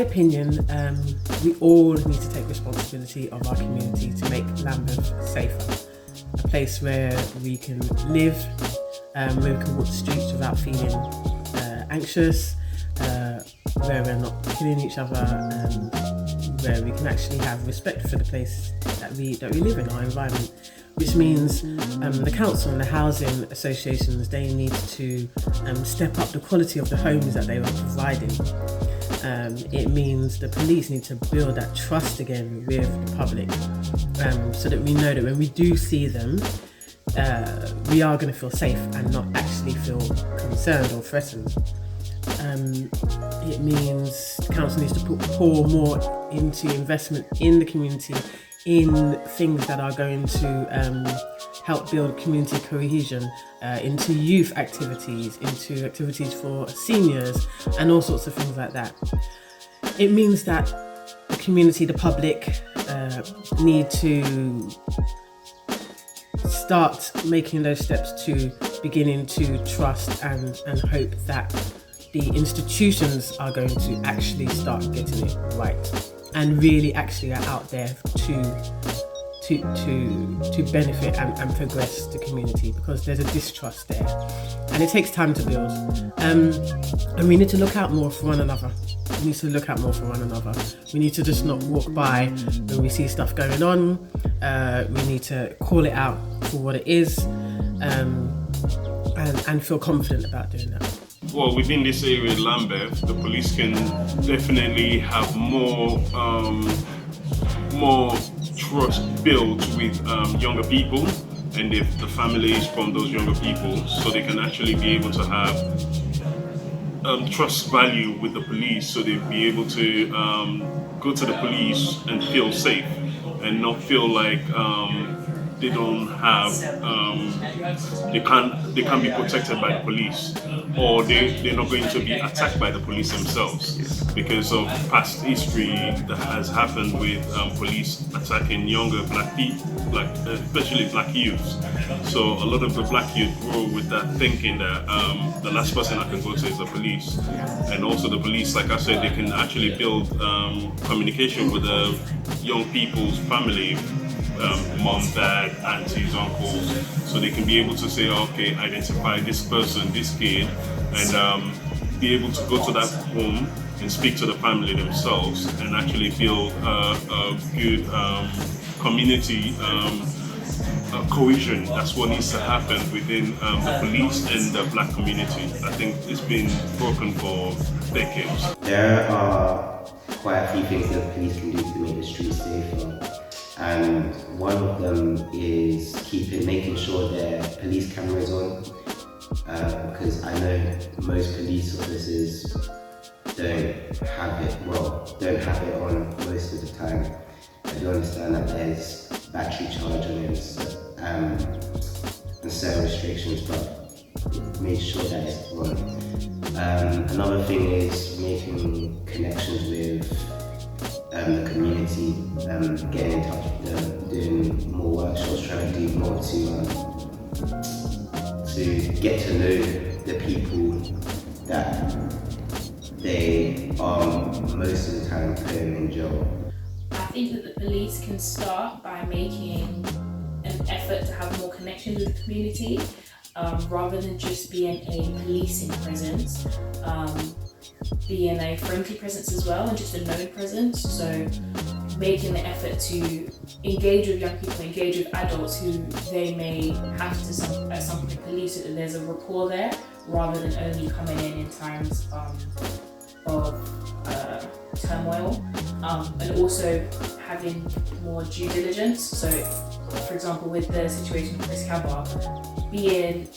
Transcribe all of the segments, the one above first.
opinion, we all need to take responsibility of our community to make Lambeth safer. A place where we can live, where we can walk the streets without feeling anxious, where we're not killing each other, and where we can actually have respect for the place that we live in, our environment. Which means the council and the housing associations, they need to step up the quality of the homes that they are providing. It means the police need to build that trust again with the public, so that we know that when we do see them, we are going to feel safe and not actually feel concerned or threatened. It means the council needs to pour more into investment in the community, in things that are going to help build community cohesion, into youth activities, into activities for seniors, and all sorts of things like that. It means that the community, the public, need to start making those steps to beginning to trust and hope that the institutions are going to actually start getting it right and really actually are out there to benefit and progress the community, because there's a distrust there and it takes time to build, and we need to look out more for one another. We need to just not walk by when we see stuff going on. We need to call it out for what it is, and feel confident about doing that. Well, within this area in Lambeth, the police can definitely have more trust built with younger people and the families from those younger people, so they can actually be able to have trust value with the police, so they'll be able to go to the police and feel safe and not feel like they don't have, they can't be protected by the police, or they're not going to be attacked by the police themselves because of past history that has happened with police attacking younger black people, especially black youths. So a lot of the black youth grow with that thinking that the last person I can go to is the police. And also the police, like I said, they can actually build communication with the young people's family, mom, dad, aunties, uncles, so they can be able to say, okay, identify this person, this kid, and be able to go to that home and speak to the family themselves and actually build a good community cohesion. That's what needs to happen within the police and the black community. I think it's been broken for decades. There are quite a few things that the police can do to make the streets safer. And one of them is making sure their police cameras on, because I know most police officers don't have it on most of the time. I do understand that there's battery charge on it and certain restrictions, but make sure that it's on. Another thing is making connections with the community, getting in touch with them, doing more workshops, trying to do more to get to know the people that they are most of the time putting in jail. I think that the police can start by making an effort to have more connections with the community, rather than just being a policing presence. Being a friendly presence as well, and just a known presence. So making the effort to engage with young people, engage with adults who they may have to at some point police, so that there's a rapport there, rather than only coming in times of turmoil, and also having more due diligence. So for example, with the situation with Chris Cabba, being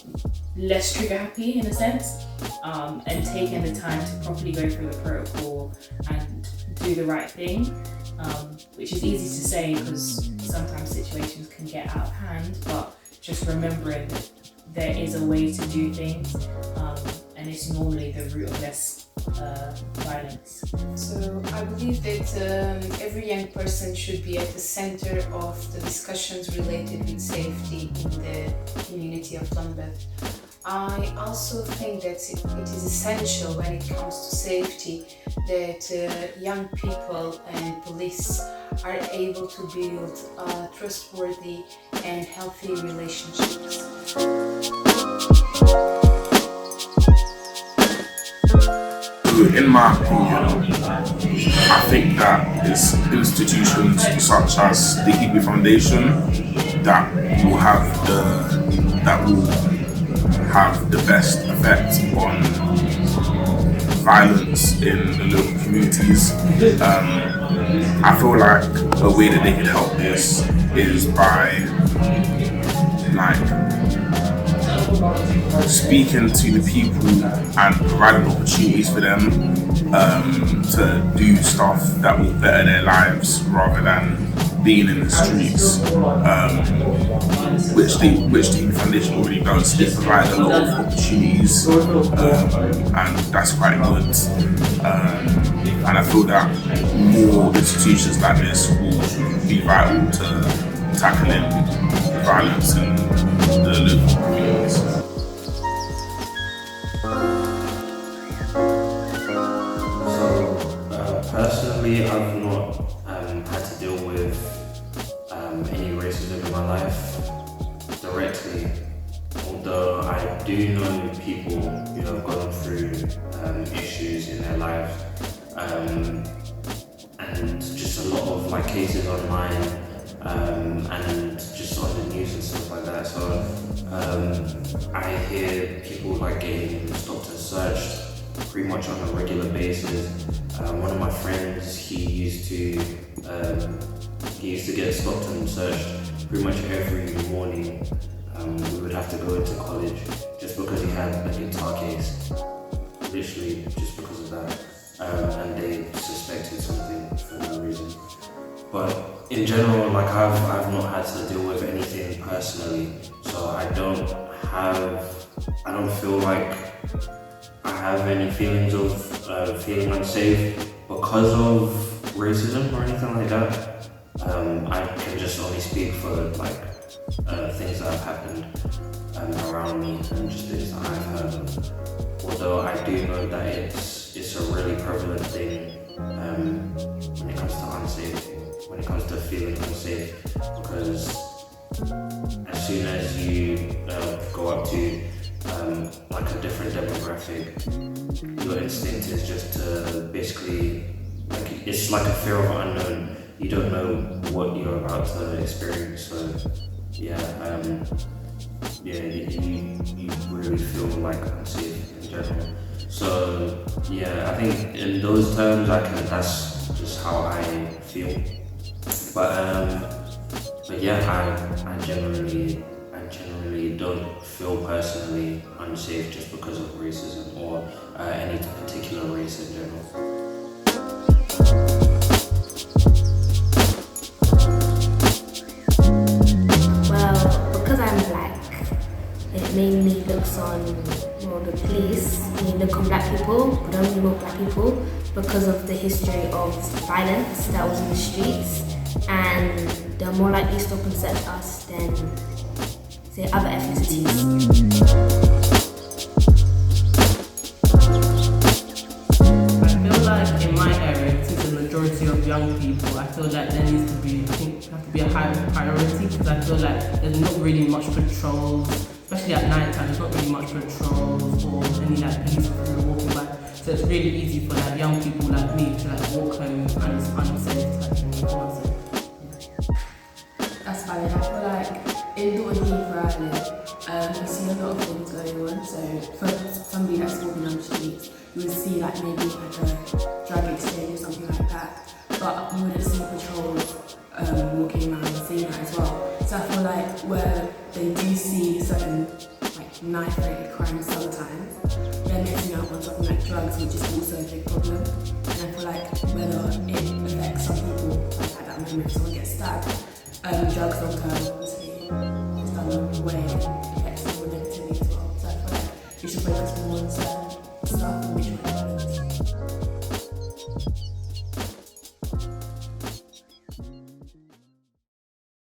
less trigger happy in a sense, and taking the time to properly go through the protocol and do the right thing, which is easy to say because sometimes situations can get out of hand, but just remembering that there is a way to do things, and it's normally the root of less violence. So I believe that every young person should be at the center of the discussions related with safety in the community of Lambeth. I also think that it is essential when it comes to safety that young people and police are able to build trustworthy and healthy relationships. In my opinion, I think that it's institutions such as the Hebe Foundation that will have the best effect on violence in the local communities. I feel like a way that they can help this is by speaking to the people and providing opportunities for them to do stuff that will better their lives rather than being in the streets, which the Foundation already does. They provide a lot of opportunities, and that's quite good. And I feel that more institutions like this will be vital to tackling violence in the local communities. Personally, I've not had to deal with any racism in my life directly, although I do know people who have gone through issues in their lives, and just a lot of cases online and just on the news and stuff like that. So I hear people getting stopped and searched pretty much on a regular basis. One of my friends, he used to get stopped and searched pretty much every morning. We would have to go into college just because he had a guitar case, literally just because of that, and they suspected something for no reason. But in general, I've not had to deal with anything personally, so I don't feel like I have any feelings of feeling unsafe because of racism or anything like that. I can just only speak for things that have happened around me and just things that I've heard of. Although I do know that it's a really prevalent thing when it comes to unsafe, when it comes to feeling unsafe, because as soon as you go up to a different demographic, your instinct is just to basically, it's like a fear of unknown. You don't know what you're about to experience, so you really feel unsafe in general. So I think in those terms, that's just how I feel. But I generally don't feel personally unsafe just because of racism or any particular race in general. Well, because I'm black, it mainly looks on the police, look on black people, predominantly more black people, because of the history of violence that was in the streets, and they're more likely to stop and search us than say other ethnicities. I feel like in my area, since the majority of young people, I feel like there needs to be, have to be a high priority, because I feel like there's not really much patrols, especially at night time. There's not really much patrols or any police walking by. So it's really easy for young people like me to walk home and it's unsafe. That's valid. I feel like in Dorking where I live, you see a lot of things going on. So for somebody that's walking on the streets, you would see maybe a drug exchange or something like that. But you wouldn't see patrols walking around and seeing that as well. So I feel like where they do see certain knife-related crimes sometimes, they're missing out on something like drugs, which is also a big problem. And I feel like whether it affects some people, at that moment if someone gets stabbed, drugs long term obviously is done the way